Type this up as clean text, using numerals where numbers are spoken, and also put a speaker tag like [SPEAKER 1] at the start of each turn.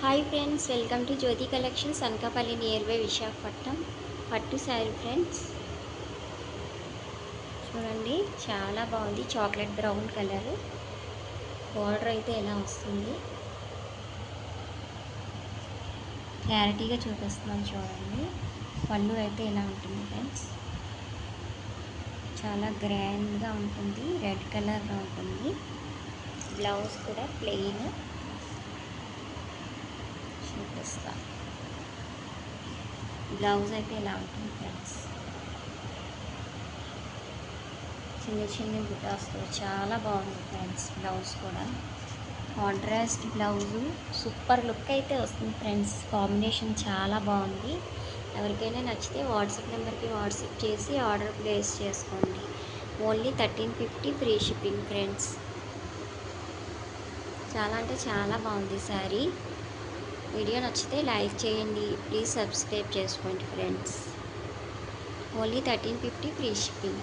[SPEAKER 1] Hi friends, welcome to Jyoti collections Anakapalli near by Visakhapatnam. పట్టు sari friends, చూడండి చాలా బాగుంది. చాక్లెట్ బ్రౌన్ కలర్ బార్డర్ అయితే ఎలా వస్తుంది, క్లారిటీగా చూపిస్తున్నాను చూడండి. పళ్ళు అయితే ఎలా ఉంటుంది ఫ్రెండ్స్, చాలా గ్రాండ్గా ఉంటుంది. రెడ్ కలర్లో ఉంటుంది. బ్లౌజ్ కూడా ప్లెయిన్ చూపిస్తాను. బ్లౌజ్ అయితే ఎలా ఉంటుంది ఫ్రెండ్స్, చిన్న చిన్న బుటాస్తో చాలా బాగుంది ఫ్రెండ్స్. బ్లౌజ్ కూడా కాంట్రాస్ట్ బ్లౌజు, సూపర్ లుక్ అయితే వస్తుంది ఫ్రెండ్స్. కాంబినేషన్ చాలా బాగుంది. ఎవరికైనా నచ్చితే వాట్సాప్ నెంబర్కి వాట్సాప్ చేసి ఆర్డర్ ప్లేస్ చేసుకోండి. Only 1350 free shipping friends. చాలా అంటే చాలా బాగుంది శారీ. వీడియో నచ్చితే లైక్ చేయండి, ప్లీజ్ సబ్స్క్రైబ్ చేసుకోండి ఫ్రెండ్స్. Only 1350 free shipping.